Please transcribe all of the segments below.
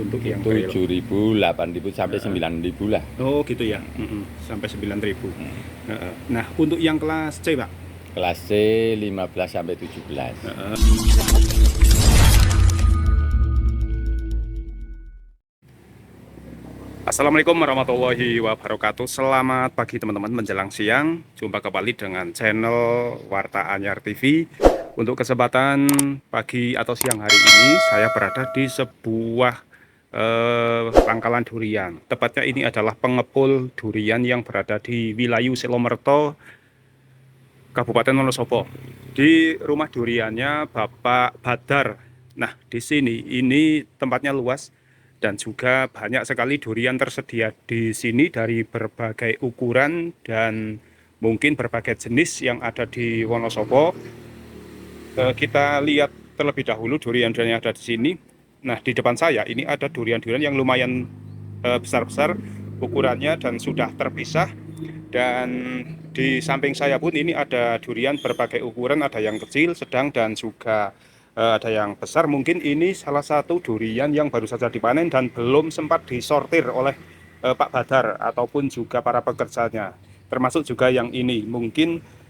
Untuk yang Itu trail. 7.000, 8.000 sampai 9.000 lah. Oh gitu ya. Sampai 9.000. Nah, untuk yang kelas C, Pak. Kelas C 15 sampai 17. Assalamualaikum warahmatullahi wabarakatuh. Selamat pagi teman-teman menjelang siang. Jumpa kembali dengan channel Warta Anyar TV. Untuk kesempatan pagi atau siang hari ini saya berada di sebuah pangkalan durian. Tepatnya ini adalah pengepul durian yang berada di wilayah Selomerto, Kabupaten Wonosobo. Di rumah duriannya Bapak Badar. Nah, di sini ini tempatnya luas dan juga banyak sekali durian tersedia di sini dari berbagai ukuran dan mungkin berbagai jenis yang ada di Wonosobo. Kita lihat terlebih dahulu durian-durian yang ada di sini. Nah, di depan saya ini ada durian-durian yang lumayan besar-besar ukurannya dan sudah terpisah. Dan di samping saya pun ini ada durian berbagai ukuran, ada yang kecil, sedang, dan juga ada yang besar. Mungkin ini salah satu durian yang baru saja dipanen dan belum sempat disortir oleh Pak Badar ataupun juga para pekerjanya. Termasuk juga yang ini. Mungkin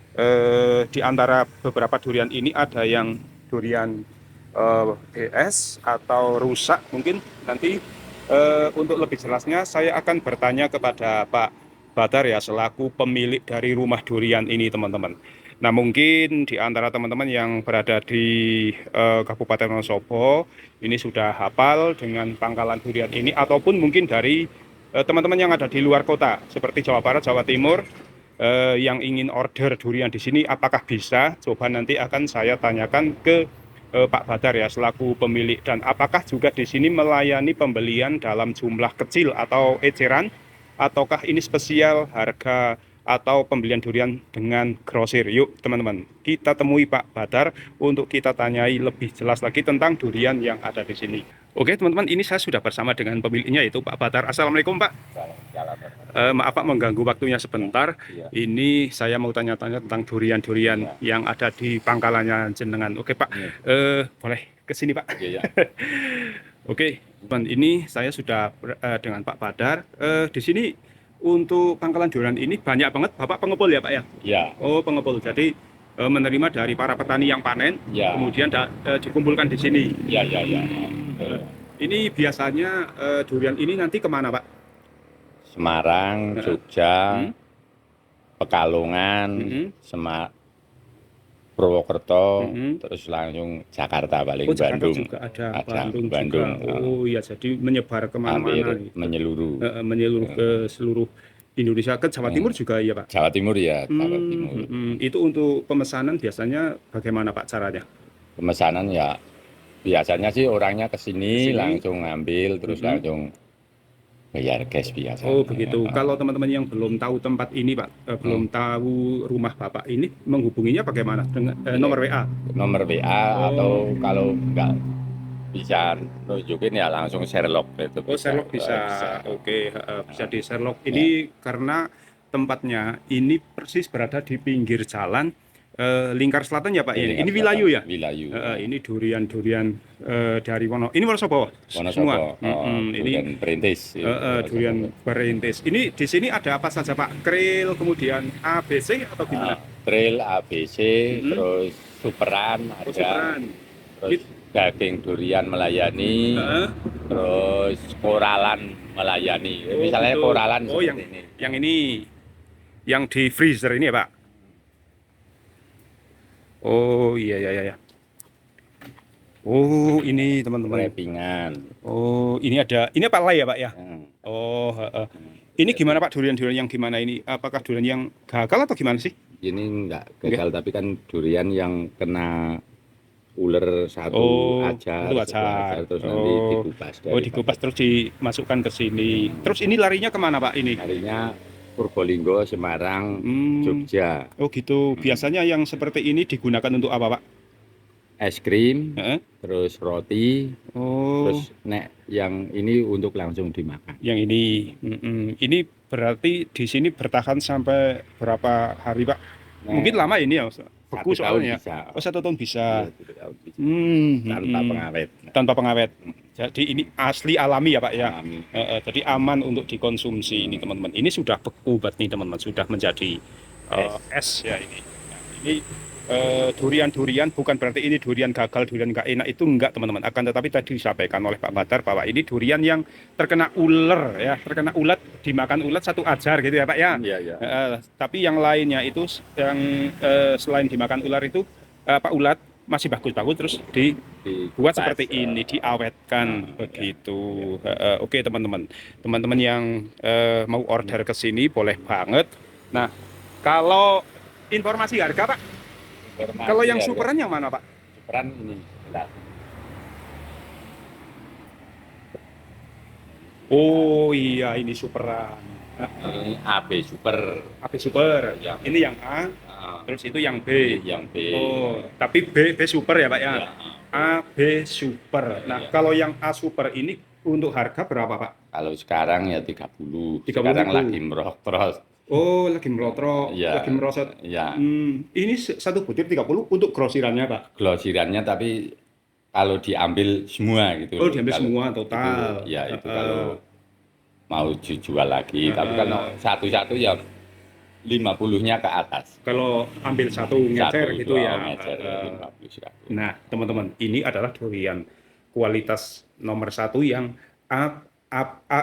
di antara beberapa durian ini ada yang durian BS atau rusak. Mungkin nanti untuk lebih jelasnya saya akan bertanya kepada Pak Badar ya, selaku pemilik dari rumah durian ini, teman-teman. Nah, mungkin di antara teman-teman yang berada di Kabupaten Wonosobo ini sudah hafal dengan pangkalan durian ini, ataupun mungkin dari teman-teman yang ada di luar kota seperti Jawa Barat, Jawa Timur, yang ingin order durian di sini, apakah bisa? Coba nanti akan saya tanyakan ke Pak Badar ya, selaku pemilik, dan apakah juga di sini melayani pembelian dalam jumlah kecil atau eceran, ataukah ini spesial harga atau pembelian durian dengan grosir. Yuk teman-teman, kita temui Pak Badar untuk kita tanyai lebih jelas lagi tentang durian yang ada di sini. Oke teman-teman, ini saya sudah bersama dengan pemiliknya, yaitu Pak Badar. Assalamualaikum Pak. Maaf Pak mengganggu waktunya sebentar. Iya. Ini saya mau tanya-tanya tentang durian-durian yang ada di pangkalannya jenengan. Oke Pak, boleh ke sini Pak? Iya. Oke, teman, ini saya sudah dengan Pak Badar. Di sini untuk pangkalan durian ini banyak banget. Bapak pengepul ya Pak ya? Ya. Oh pengepul. Jadi menerima dari para petani yang panen, Ya. kemudian dikumpulkan di sini. Ya, ya, ya. Ini biasanya durian ini nanti kemana Pak? Semarang, Jogja, Pekalongan, Purwokerto, terus langsung Jakarta paling. Oh, Jakarta Bandung juga ada, Bandung juga. Oh iya, jadi menyebar kemana-mana, hampir menyeluruh. menyeluruh ke seluruh Indonesia, ke Jawa Timur juga ya Pak? Jawa Timur ya, Jawa Timur. Itu untuk pemesanan biasanya bagaimana Pak caranya? Pemesanan ya biasanya sih orangnya ke sini langsung ngambil, terus langsung bayar cash biasa. Oh begitu. Kalau teman-teman yang belum tahu tempat ini Pak, belum tahu rumah Bapak ini, menghubunginya bagaimana? Dengan nomor WA? Nomor WA atau kalau nggak bisa nunjukin ya langsung Sherlock itu. Oh Sherlock bisa. Oke, bisa di Sherlock. Ini karena tempatnya ini persis berada di pinggir jalan Lingkar Selatan ya Pak. Ini Wilayu ya? Wilayu. Ini durian-durian dari Ini Wonosobo semua. Ini Durian perintis. durian perintis. Ini di sini ada apa saja Pak? Krill, kemudian ABC atau gimana? Trail, ABC, terus superan ada. Superan. Terus daging durian melayani, terus koralan melayani. Misalnya betul. koralan seperti ini. Yang ini, yang di freezer ini ya Pak? Oh iya iya iya. Oh ini teman-teman. Wrappingan. Oh ini ini apa lay ya Pak ya? Oh ini gimana Pak, durian-durian yang gimana ini? Apakah durian yang gagal atau gimana sih? Ini enggak gagal, tapi kan durian yang kena ular satu aja, terus nanti dikupas. Dikupas terus dimasukkan ke sini. Terus ini larinya kemana Pak ini? Larinya Purbolinggo, Semarang, Jogja. Oh gitu. Biasanya yang seperti ini digunakan untuk apa Pak? Es krim, terus roti, terus yang ini untuk langsung dimakan. Yang ini, ini berarti di sini bertahan sampai berapa hari Pak? Mungkin lama ini ya, beku soalnya. Bisa. Oh 1 tahun bisa. Tanpa pengawet. Tanpa pengawet. Jadi ini asli alami ya Pak ya. Alami. Jadi aman untuk dikonsumsi ini teman-teman. Ini sudah beku nih teman-teman, sudah menjadi es ya ini. Nah, ini durian-durian bukan berarti ini durian gagal, durian nggak enak, itu enggak teman-teman. Akan tetapi tadi disampaikan oleh Pak Badar bahwa ini durian yang terkena ular ya, terkena ulat, dimakan ulat satu ajar gitu ya Pak ya. Iya, iya. Tapi yang lainnya itu yang selain dimakan ular itu Pak ulat masih bagus-bagus terus dibuat seperti ini, diawetkan begitu. Oke teman-teman, teman-teman yang mau order ke sini boleh banget. Nah, kalau informasi harga Pak, kalau yang superan yang mana Pak? Superan ini. Bentar. Oh iya, ini superan. Ini AB Super. AB super. Ya. Ini yang A, terus itu yang B. Yang B. Oh, tapi B super ya Pak ya? Ya. A, B super. Nah, kalau yang A super ini untuk harga berapa Pak? Kalau sekarang ya 30. 30 Sekarang ribu. lagi merosot. Oh, lagi melotrok, Ya. lagi merosot. Ya. Ini satu butir 30 untuk grosirannya Pak? Glosirannya tapi kalau diambil semua gitu. Oh, diambil Kalau semua total. Itu, ya itu kalau mau dijual lagi. Tapi kalau satu-satu ya 50-nya ke atas. Kalau ambil satu ngecer gitu ya. Ngecer, 50, 100. Nah, teman-teman, ini adalah durian kualitas nomor 1 yang A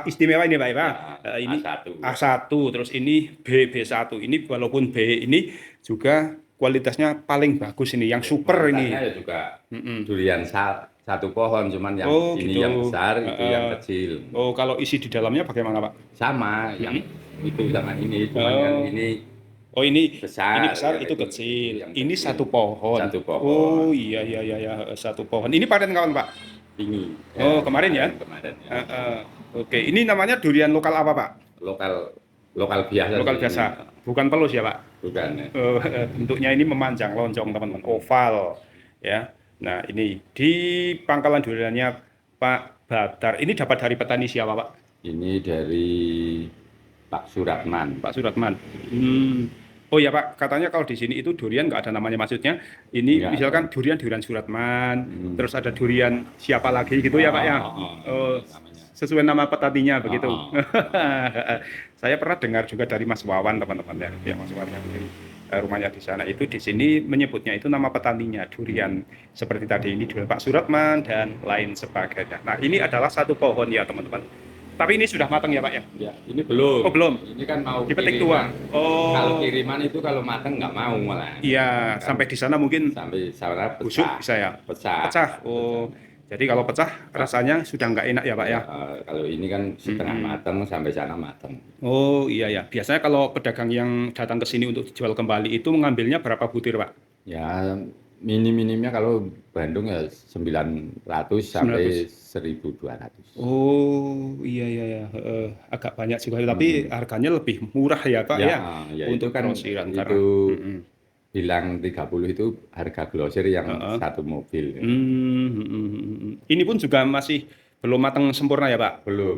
istimewa ini Pak. Ya, ini A1. A1, terus ini B1. Ini walaupun B ini juga kualitasnya paling bagus ini, yang super ini. Ya juga durian satu pohon, cuman yang ini gitu. yang besar, itu yang kecil. Oh, kalau isi di dalamnya bagaimana Pak? Sama, yang itu sama ini, cuman yang ini Oh ini besar, ini besar, yang itu kecil. Ini kecil. satu pohon. Satu pohon. Oh iya satu pohon. Ini panen kawan Pak? Ini. Oh kemarin ya? Kemarin. Ya. Oke, ini namanya durian lokal apa Pak? Lokal biasa. Lokal biasa, bukan pelus ya Pak? Bukan. Ya. Bentuknya ini memanjang, lonjong teman-teman, oval ya. Nah ini di pangkalan duriannya Pak Badar. Ini dapat dari petani siapa Pak? Ini dari Pak Suratman. Pak Suratman. Oh ya Pak, katanya kalau di sini itu durian nggak ada namanya, maksudnya ini Nggak misalkan durian Suratman, terus ada durian siapa lagi gitu ya Pak ya? Sesuai nama petaninya begitu. Saya pernah dengar juga dari Mas Wawan teman-teman ya, Mas Wawan yang rumahnya di sana itu di sini menyebutnya itu nama petaninya durian seperti tadi ini durian Pak Suratman dan lain sebagainya. Nah ini adalah satu pohon ya teman-teman. Tapi ini sudah matang ya Pak ya? Ya, ini belum. Oh belum. Ini kan mau dipetik kiriman. tua. Oh. Kalau kiriman itu kalau matang nggak mau malah. Iya, Kan sampai di sana mungkin sampai sana busuk pecah. bisa ya? Pecah. Pecah. Oh. Jadi kalau pecah rasanya sudah nggak enak ya Pak ya? Kalau ini kan setengah matang sampai sana matang. Oh iya ya. Biasanya kalau pedagang yang datang ke sini untuk dijual kembali itu mengambilnya berapa butir Pak? Ya minimnya kalau Bandung ya 900 sampai 1.200. Oh iya. Agak banyak sih, tapi harganya lebih murah ya Pak ya? Ya untuk itu kan grosiran itu bilang 30 itu harga glosir yang satu mobil. Ini pun juga masih belum matang sempurna ya Pak? Belum.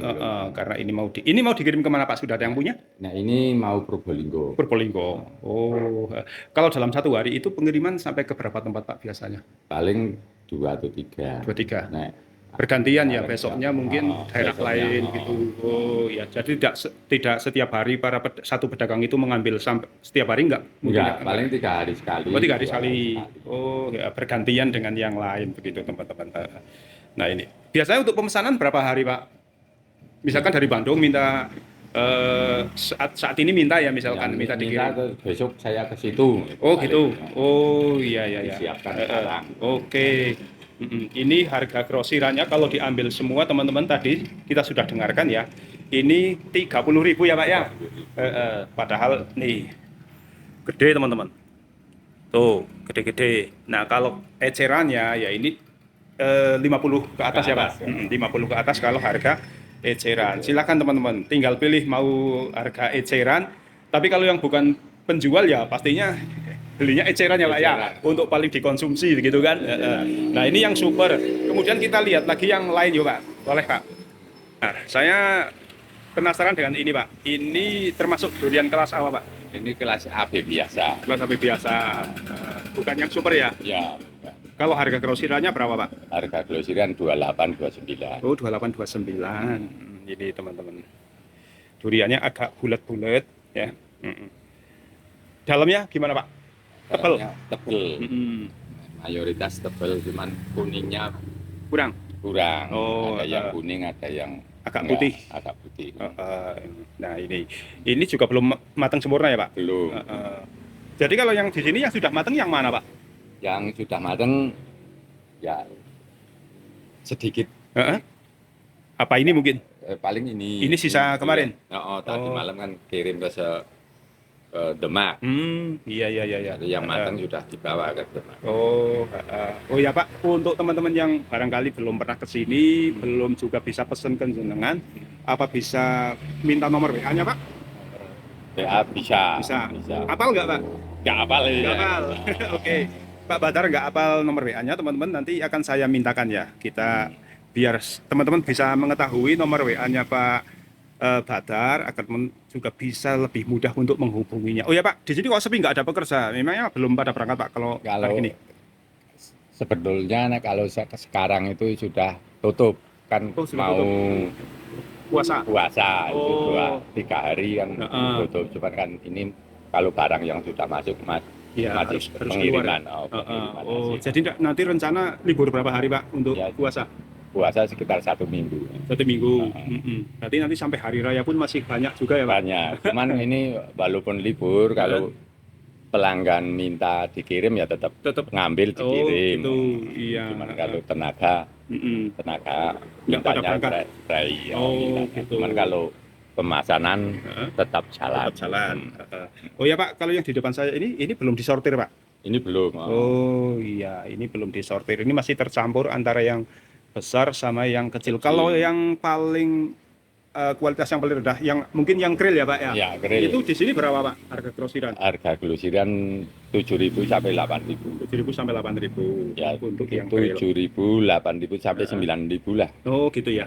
Karena ini mau dikirim kemana Pak? Sudah ada yang punya? Nah ini mau Probolinggo. Probolinggo. Oh, kalau dalam satu hari itu pengiriman sampai ke berapa tempat Pak biasanya? Paling 2 atau 3. 2, 3. Nah, bergantian ya, besoknya mungkin daerah lain gitu. Oh ya, jadi tidak setiap hari satu pedagang itu mengambil setiap hari enggak? Enggak, paling 3 hari sekali. Oh 3 hari sekali. Oh ya, bergantian dengan yang lain begitu teman-teman. Nah ini biasanya untuk pemesanan berapa hari Pak? Misalkan dari Bandung minta saat ini minta ya misalkan minta dikirim. Besok saya ke situ. Oh gitu. Oh iya. Disiapkan sekarang. Oke. Ini harga grosirannya kalau diambil semua teman-teman tadi kita sudah dengarkan ya. Ini 30.000 ya Pak ya. Padahal nih gede teman-teman. Tuh gede-gede. Nah kalau ecerannya ya ini 50 ke atas ya Pak. 50 ke atas kalau harga eceran. Silakan teman-teman, tinggal pilih mau harga eceran. Tapi kalau yang bukan penjual ya pastinya belinya eceran ya Pak ya, untuk paling dikonsumsi gitu kan. Nah ini yang super. Kemudian kita lihat lagi yang lain yuk Pak, boleh Pak. Nah saya penasaran dengan ini Pak. Ini termasuk durian kelas apa Pak? Ini kelas AB biasa. Kelas AB biasa, bukan yang super ya? Ya. Kalau harga grosirannya berapa, Pak? Harga grosiran 28, 29. Oh, 28, 29. Ini teman-teman. Duriannya agak bulat-bulat ya. Dalamnya gimana, Pak? Tebel. Dalamnya tebel. Mayoritas tebel, cuman kuningnya Kurang. Oh, ada yang kuning, ada yang agak enggak, putih. agak putih. Nah, ini juga belum matang sempurna ya, Pak? Belum. Jadi kalau yang di sini yang sudah matang yang mana, Pak? Yang sudah matang ya sedikit. Apa ini mungkin? Paling ini. Ini sisa kemarin. Tadi malam kan kirim ke Demak. Iya. Jadi yang matang sudah dibawa ke Demak. Oh ya, Pak, untuk teman-teman yang barangkali belum pernah ke sini, belum juga bisa pesen ke jenengan, apa bisa minta nomor WA-nya, Pak? WA bisa. Apal nggak, Pak? Nggak apal ya. Nggak apal. Oke. Pak Badar nggak apal nomor WA-nya, teman-teman, nanti akan saya mintakan ya. Kita biar teman-teman bisa mengetahui nomor WA-nya Pak Badar, agar juga bisa lebih mudah untuk menghubunginya. Oh ya, Pak, di sini kok sepi, nggak ada pekerja? Memangnya belum pada berangkat, Pak, kalau hari ini? Sebetulnya kalau sekarang itu sudah tutup kan, mau puasa itu 2-3 hari kan tutup. Cuman kan ini kalau barang yang sudah masuk harus pengiriman. Jadi nanti rencana libur berapa hari, Pak, untuk puasa? Puasa sekitar 1 minggu. 1 minggu. Berarti nanti sampai hari raya pun masih banyak juga ya, Pak? Banyak. Cuman ini walaupun libur, kalau pelanggan minta dikirim ya tetap ngambil dikirim. Gitu. Iya. Cuman kalau tenaga mintanya dry. Gitu. Cuman kalau pemesanan tetap jalan. Oh ya, Pak, kalau yang di depan saya ini belum disortir, Pak? Ini belum. Oh iya, ini belum disortir. Ini masih tercampur antara yang besar sama yang kecil. Kalau yang paling kualitas yang paling rendah, yang mungkin yang grill ya, Pak ya? Ya, grill. Itu di sini berapa, Pak, harga grosiran? Harga grosiran 7.000 sampai 8.000. 7.000 sampai 8.000. Ya, untuk yang grill. 7.000, 8.000 sampai 9.000 lah. Oh gitu ya.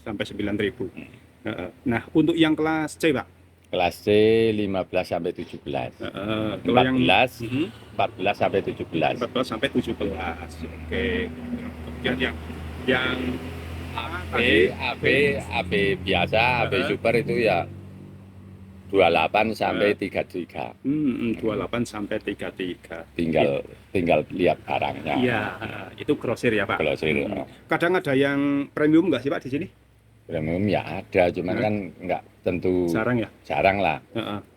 Sampai 9.000. Nah, untuk yang kelas C, Pak? Kelas C 15 sampai 17. 14 sampai 17. 14 sampai 17. Oke. Kemudian yang AB biasa, AB super itu ya 28 sampai 33. 28 sampai 33. Tinggal lihat barangnya. Iya, itu grosir ya, Pak. Grosir. Kadang ada yang premium nggak sih, Pak, di sini? Premium ya ada, cuman kan nggak tentu. Jarang lah.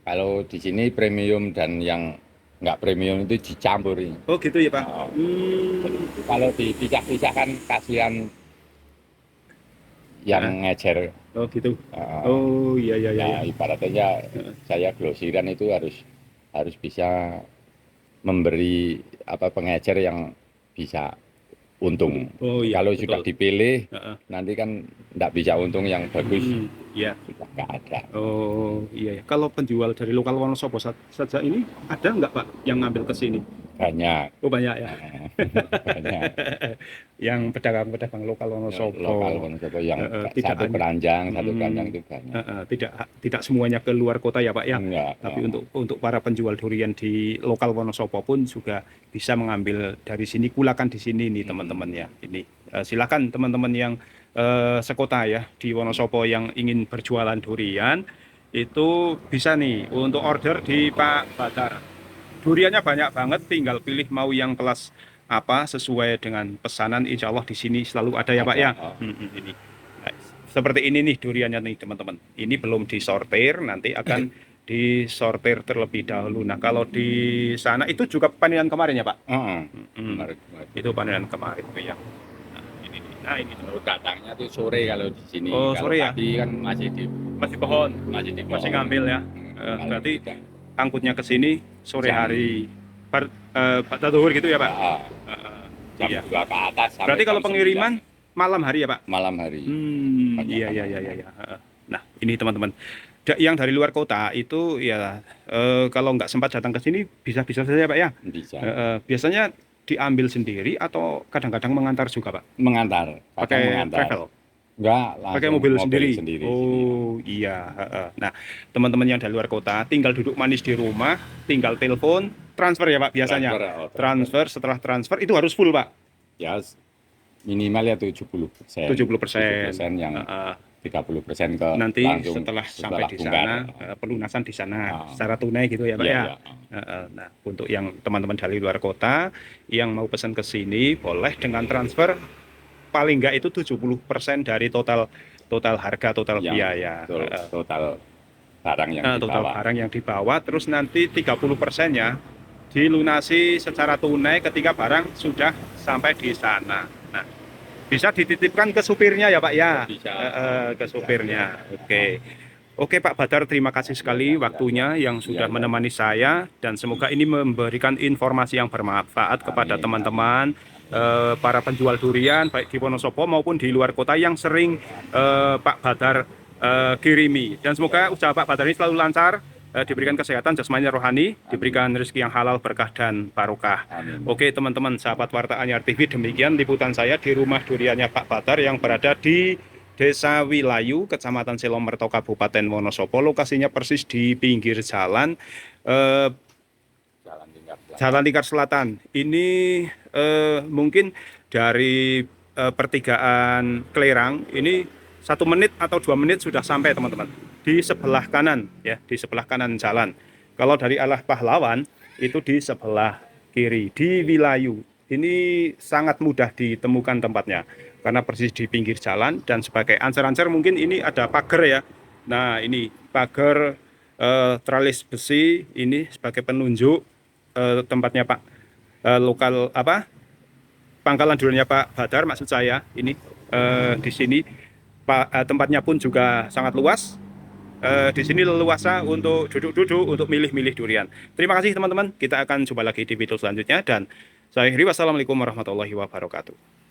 Kalau di sini premium dan yang nggak premium itu dicampur ini. Oh gitu ya, Pak. Kalau dipisah-pisah kan kasihan yang ngecer. Oh gitu. Oh iya. Ibaratnya saya grosiran itu harus bisa memberi pengecer yang bisa untung. Kalau sudah dipilih, nanti kan nggak bisa untung yang bagus. Iya. Sudah nggak ada. Oh iya. Kalau penjual dari lokal Wonosobo saja ini ada nggak, Pak, yang ngambil ke sini? Banyak. Oh banyak ya. Banyak. Yang pedagang-pedagang lokal Wonosobo. Lokal Wonosobo yang satu keranjang itu banyak. Tidak semuanya ke luar kota ya, Pak ya. Enggak. Tapi untuk para penjual durian di lokal Wonosobo pun juga bisa mengambil dari sini, kulakan di sini nih teman-teman ya. Ini silakan teman-teman yang sekota ya di Wonosobo yang ingin berjualan durian itu bisa nih untuk order di Pak Badar. Duriannya banyak banget, tinggal pilih mau yang kelas apa sesuai dengan pesanan. Insya Allah di sini selalu ada ya, Pak ya. Ini seperti ini nih duriannya nih teman-teman. Ini belum disortir, nanti akan disortir terlebih dahulu. Nah kalau di sana itu juga panenan kemarin ya, Pak? Itu panenan kemarin ya. Nah ini datangnya tuh sore kalau di sini. Oh kalau sore ya? Tadi kan masih pohon, masih ngambil ya. Berarti angkutnya ke sini sore hari, pada zuhur gitu ya, Pak? Jam 2 ke atas. Berarti kalau pengiriman malam hari ya, Pak? Malam hari. Iya. Nah ini teman-teman, yang dari luar kota itu ya kalau nggak sempat datang ke sini bisa saja, Pak ya? Bisa. Biasanya diambil sendiri atau kadang-kadang mengantar juga, Pak? Mengantar. Pakai travel? Enggak, Pakai langsung mobil mobil sendiri. sendiri. Oh iya. Heeh. Nah, teman-teman yang dari luar kota tinggal duduk manis di rumah, tinggal telepon, transfer ya Pak biasanya. Transfer. Transfer, setelah transfer itu harus full Pak. Ya minimal ya 70%. 70%. 70% yang Heeh. 30% ke Nanti langsung setelah sampai di bongkar. sana pelunasan di sana Ah. secara tunai gitu ya Pak Iya, ya. iya. Nah, untuk yang teman-teman dari luar kota yang mau pesan ke sini boleh dengan transfer paling enggak itu 70% dari total harga, total Yang biaya. total barang yang Total dibawa. barang yang dibawa, terus nanti 30%-nya dilunasi secara tunai ketika barang sudah sampai di sana. Nah, bisa dititipkan ke supirnya ya Pak ya? Bisa. Ke supirnya. Oke Pak Badar, terima kasih sekali waktunya yang sudah menemani saya, dan semoga ini memberikan informasi yang bermanfaat kepada teman-teman para penjual durian baik di Wonosobo maupun di luar kota yang sering Pak Badar kirimi. Dan semoga usaha Pak Badar ini selalu lancar, diberikan kesehatan jasmani rohani, diberikan rezeki yang halal, berkah dan barokah. Oke teman-teman sahabat Warta Anyar TV, demikian liputan saya di rumah duriannya Pak Badar yang berada di Desa Wilayu, Kecamatan Silomerto, Kabupaten Wonosobo. Lokasinya persis di pinggir jalan Jalan Lingkar Selatan. Ini mungkin dari pertigaan Klerang ini 1 menit atau 2 menit sudah sampai teman-teman. Di sebelah kanan ya, di sebelah kanan jalan. Kalau dari arah Pahlawan itu di sebelah kiri di Wilayu. Ini sangat mudah ditemukan tempatnya karena persis di pinggir jalan, dan sebagai ancer-ancer mungkin ini ada pagar ya. Nah, ini pagar tralis besi ini sebagai penunjuk tempatnya Pak lokal pangkalan duriannya Pak Badar maksud saya. Ini di sini tempatnya pun juga sangat luas. Di sini leluasa untuk duduk-duduk, untuk milih-milih durian. Terima kasih teman-teman. Kita akan jumpa lagi di video selanjutnya, dan saya akhiri wassalamualaikum warahmatullahi wabarakatuh.